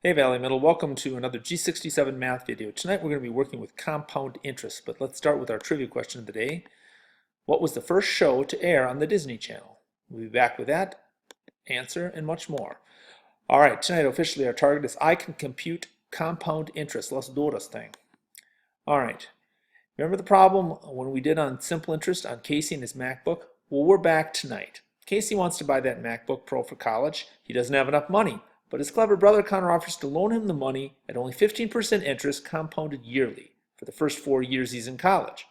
Hey Valley Middle, welcome to another G67 math video. Tonight we're going to be working with compound interest, but let's start with our trivia question of the day. What was the first show to air on the Disney Channel? We'll be back with that answer and much more. All right, tonight officially our target is I can compute compound interest. Let's do this thing. All right, remember the problem when we did on simple interest on Casey and his MacBook? Well, we're back tonight. Casey wants to buy that MacBook Pro for college. He doesn't have enough money. But his clever brother Connor offers to loan him the money at only 15% interest compounded yearly for the first 4 years he's in college.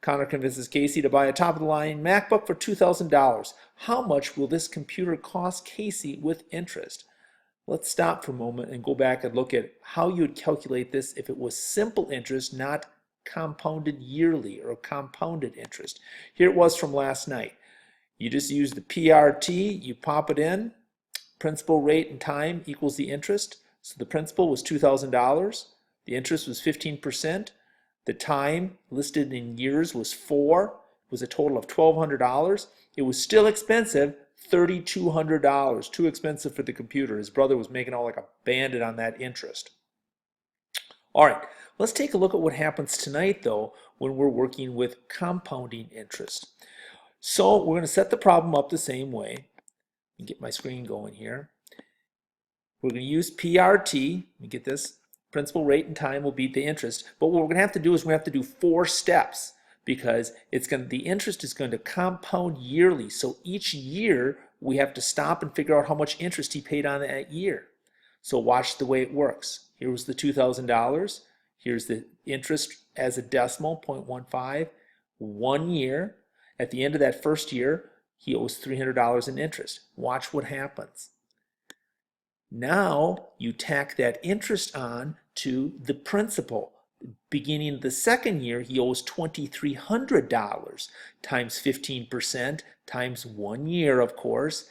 Connor convinces Casey to buy a top-of-the-line MacBook for $2,000. How much will this computer cost Casey with interest? Let's stop for a moment and go back and look at how you would calculate this if it was simple interest, not compounded yearly or compounded interest. Here it was from last night. You just use the PRT, you pop it in. Principal rate and time equals the interest. So the principal was $2,000. The interest was 15%. The time listed in years was 4. It was a total of $1,200. It was still expensive, $3,200. Too expensive for the computer. His brother was making out like a bandit on that interest. All right, let's take a look at what happens tonight though when we're working with compounding interest. So we're going to set the problem up the same way. Get my screen going here. We're going to use PRT. Let me get this. Principal rate and time will beat the interest. But what we're going to have to do is we have to do 4 steps because the interest is going to compound yearly. So each year we have to stop and figure out how much interest he paid on that year. So watch the way it works. Here was the $2,000. Here's the interest as a decimal, 0.15. 1 year. At the end of that first year, he owes $300 in interest. Watch what happens. Now you tack that interest on to the principal. Beginning of the second year, he owes $2,300 times 15% times 1 year, of course.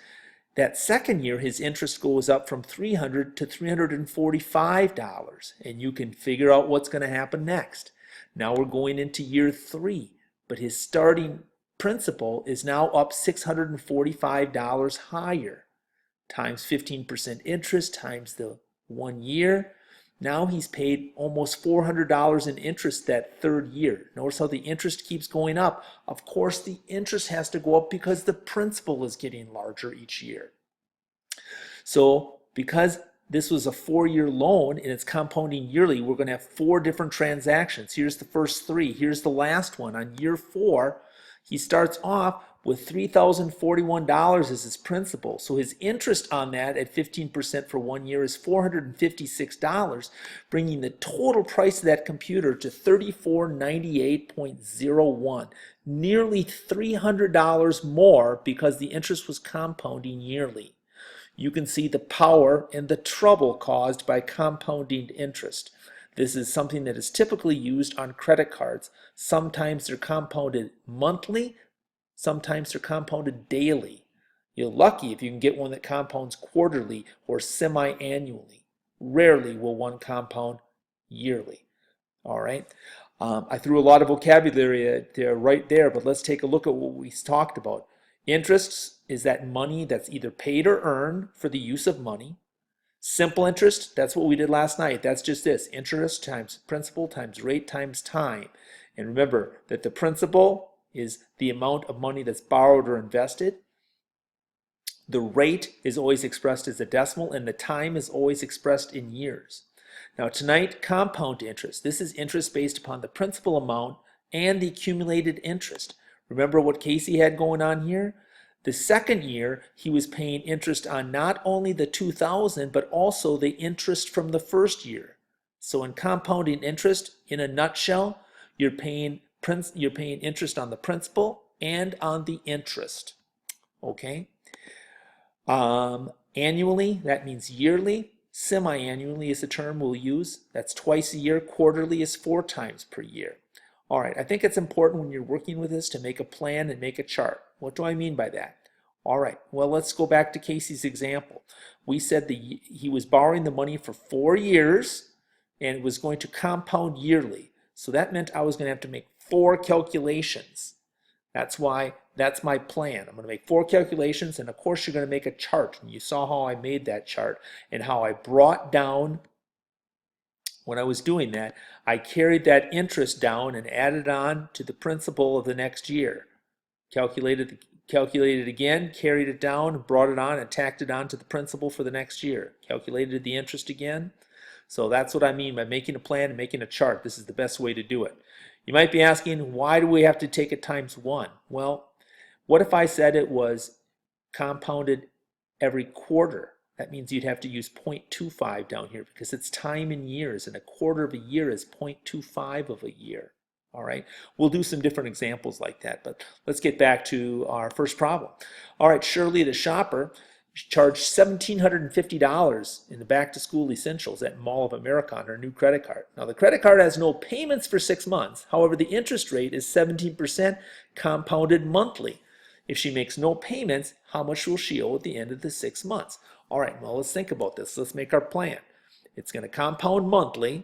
That second year, his interest goes up from $300 to $345, and you can figure out what's going to happen next. Now we're going into year 3, but his starting principal is now up $645 higher, times 15% interest times the 1 year. Now he's paid almost $400 in interest that third year. Notice how the interest keeps going up. Of course, the interest has to go up because the principal is getting larger each year. So because this was a 4-year loan and it's compounding yearly, we're going to have 4 different transactions. Here's the first 3. Here's the last one. On year 4, he starts off with $3,041 as his principal. So his interest on that at 15% for 1 year is $456, bringing the total price of that computer to $3498.01. Nearly $300 more because the interest was compounding yearly. You can see the power and the trouble caused by compounding interest. This is something that is typically used on credit cards. Sometimes they're compounded monthly, sometimes they're compounded daily. You're lucky if you can get one that compounds quarterly or semi-annually. Rarely will one compound yearly. All right. I threw a lot of vocabulary there right there, but let's take a look at what we talked about. Interest is that money that's either paid or earned for the use of money. Simple interest, that's what we did last night. That's just this, interest times principal times rate times time. And remember that the principal is the amount of money that's borrowed or invested. The rate is always expressed as a decimal, and the time is always expressed in years. Now tonight, compound interest. This is interest based upon the principal amount and the accumulated interest. Remember what Casey had going on here? The second year, he was paying interest on not only the $2,000, but also the interest from the first year. So in compounding interest, in a nutshell, you're paying interest on the principal and on the interest. Okay? Annually, that means yearly. Semi-annually is a term we'll use. That's twice a year. Quarterly is 4 times per year. All right, I think it's important when you're working with this to make a plan and make a chart. What do I mean by that? All right, well, let's go back to Casey's example. We said he was borrowing the money for 4 years and it was going to compound yearly. So that meant I was going to have to make 4 calculations. That's why That's my plan. I'm going to make 4 calculations, and of course you're going to make a chart. And you saw how I made that chart and how I brought down, when I was doing that, I carried that interest down and added on to the principal of the next year. Calculated again, carried it down, brought it on, and tacked it on to the principal for the next year. Calculated the interest again. So that's what I mean by making a plan and making a chart. This is the best way to do it. You might be asking, why do we have to take it times 1? Well, what if I said it was compounded every quarter? That means you'd have to use 0.25 down here because it's time in years, and a quarter of a year is 0.25 of a year. All right, we'll do some different examples like that, but let's get back to our first problem. All right, Shirley the shopper charged $1,750 in the back-to-school essentials at Mall of America on her new credit card. Now, the credit card has no payments for 6 months. However, the interest rate is 17% compounded monthly. If she makes no payments, how much will she owe at the end of the 6 months? All right, well, let's think about this. Let's make our plan. It's going to compound monthly,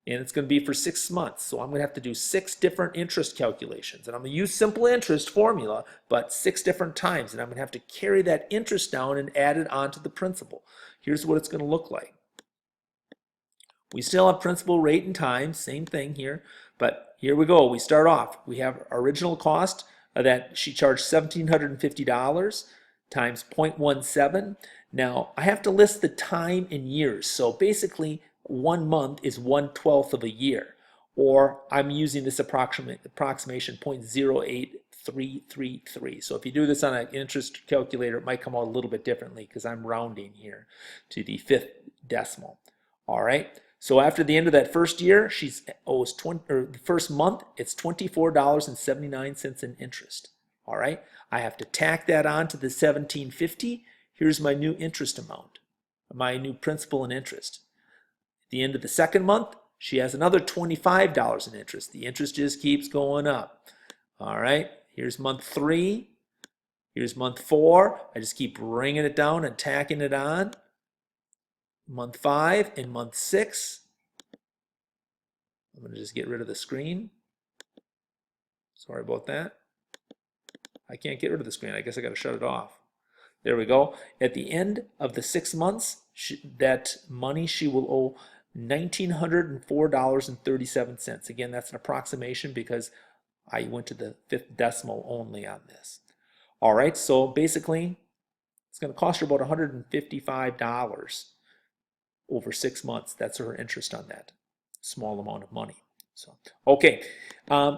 and it's going to be for 6 months. So I'm going to have to do 6 different interest calculations. And I'm going to use simple interest formula, but 6 different times. And I'm going to have to carry that interest down and add it onto the principal. Here's what it's going to look like. We still have principal, rate, and time. Same thing here. But here we go. We start off. We have our original cost that she charged $1,750 times 0.17. Now, I have to list the time in years. So basically, 1 month is 1/12 of a year, or I'm using this approximation 0.08333. So if you do this on an interest calculator, it might come out a little bit differently because I'm rounding here to the 5th decimal. All right. So after the end of that first year, she owes the first month, it's $24.79 in interest. All right. I have to tack that on to the $1,750. Here's my new interest amount, my new principal and interest. The end of the second month, she has another $25 in interest. The interest just keeps going up. All right, here's month 3. Here's month 4. I just keep bringing it down and tacking it on. Month 5 and month 6. I'm going to just get rid of the screen. Sorry about that. I can't get rid of the screen. I guess I got to shut it off. There we go. At the end of the 6 months, that money she will owe $1,904.37. Again, that's an approximation because I went to the 5th decimal only on this. All right, so basically, it's going to cost her about $155 over 6 months. That's her interest on that small amount of money. So, okay,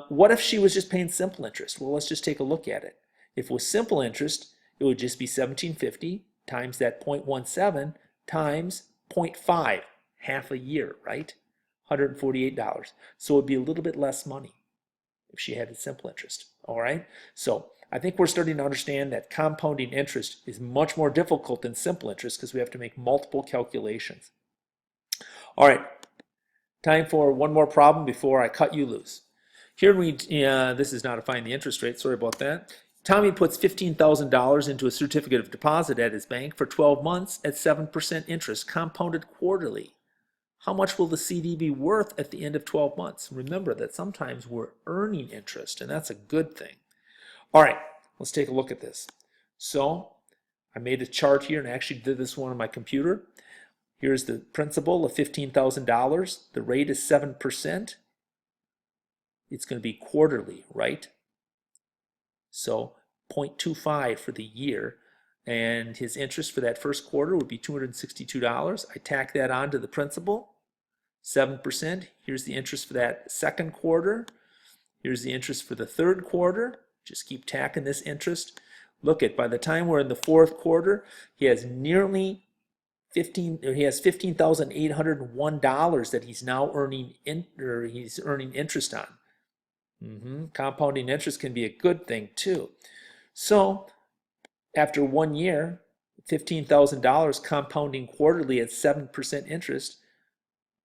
what if she was just paying simple interest? Well, let's just take a look at it. If it was simple interest, it would just be $1,750 times that 0.17 times 0.5. Half a year, right? $148. So it would be a little bit less money if she had a simple interest. All right. So I think we're starting to understand that compounding interest is much more difficult than simple interest because we have to make multiple calculations. All right. Time for one more problem before I cut you loose. Here this is now to find the interest rate. Sorry about that. Tommy puts $15,000 into a certificate of deposit at his bank for 12 months at 7% interest, compounded quarterly. How much will the CD be worth at the end of 12 months? Remember that sometimes we're earning interest, and that's a good thing. All right, let's take a look at this. So I made a chart here and I actually did this one on my computer. Here's the principal of $15,000. The rate is 7%. It's going to be quarterly, right? So 0.25 for the year. And his interest for that first quarter would be $262. I tack that on to the principal, 7%. Here's the interest for that second quarter. Here's the interest for the third quarter. Just keep tacking this interest. Look at, by the time we're in the fourth quarter, he has nearly $15,801 that he's now earning interest on. Compounding interest can be a good thing too. So after 1 year, $15,000 compounding quarterly at 7% interest,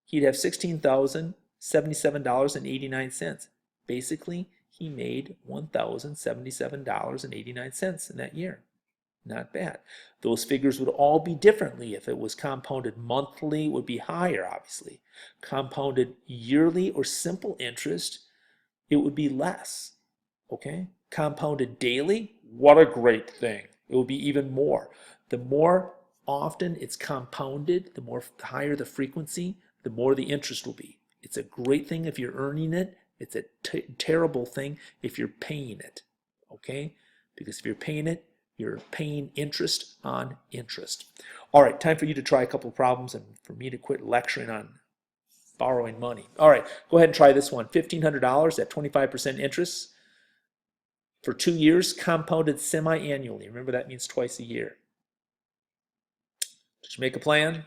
he'd have $16,077.89. Basically, he made $1,077.89 in that year. Not bad. Those figures would all be differently. If it was compounded monthly, it would be higher, obviously. Compounded yearly or simple interest, it would be less. Okay? Compounded daily, what a great thing. It will be even more. The more often it's compounded, the higher the frequency, the more the interest will be. It's a great thing if you're earning it. It's a terrible thing if you're paying it. Okay? Because if you're paying it, you're paying interest on interest. All right, time for you to try a couple problems and for me to quit lecturing on borrowing money. All right, go ahead and try this one. $1,500 at 25% interest for 2 years, compounded semi-annually. Remember, that means twice a year. Did you make a plan?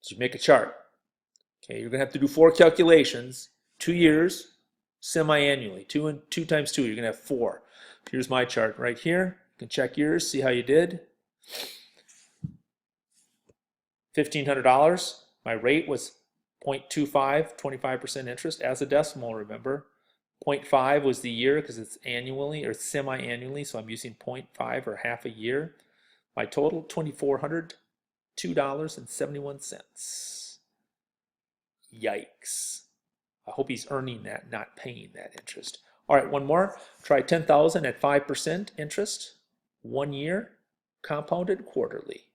Did you make a chart? Okay, you're going to have to do 4 calculations. 2 years, semi-annually. 2 times 2, you're going to have 4. Here's my chart right here. You can check yours, see how you did. $1,500. My rate was 0.25, 25% interest as a decimal, remember. 0.5 was the year because it's annually or semi-annually, so I'm using 0.5 or half a year. My total, $2,402.71. Yikes. I hope he's earning that, not paying that interest. All right, one more. Try 10,000 at 5% interest, 1 year, compounded quarterly.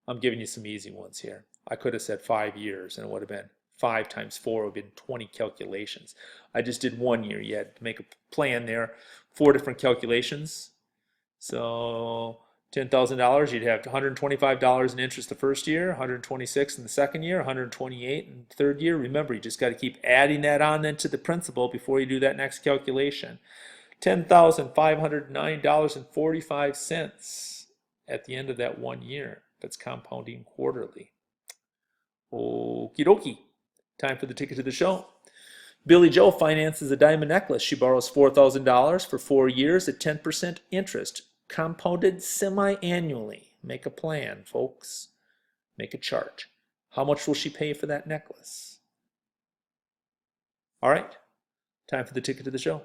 I'm giving you some easy ones here. I could have said 5 years and it would have been 5 times 4 would have been 20 calculations. I just did 1 year. You had to make a plan there. 4 different calculations. So $10,000, you'd have $125 in interest the first year, $126 in the second year, $128 in the third year. Remember, you just got to keep adding that on into the principal before you do that next calculation. $10,509.45 at the end of that 1 year. That's compounding quarterly. Okie dokie. Time for the ticket to the show. Billy Joe finances a diamond necklace. She borrows $4,000 for 4 years at 10% interest, compounded semi-annually. Make a plan, folks. Make a chart. How much will she pay for that necklace? All right. Time for the ticket to the show.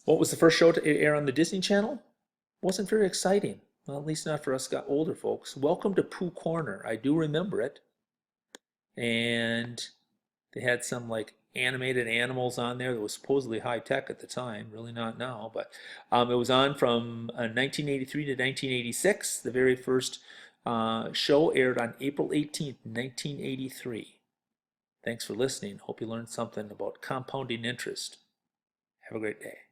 What was the first show to air on the Disney Channel? Wasn't very exciting. Well, at least not for us got older folks. Welcome to Pooh Corner. I do remember it. And they had some like animated animals on there that was supposedly high tech at the time, really not now, but it was on from 1983 to 1986. The very first show aired on April 18th, 1983. Thanks for listening. Hope you learned something about compounding interest. Have a great day.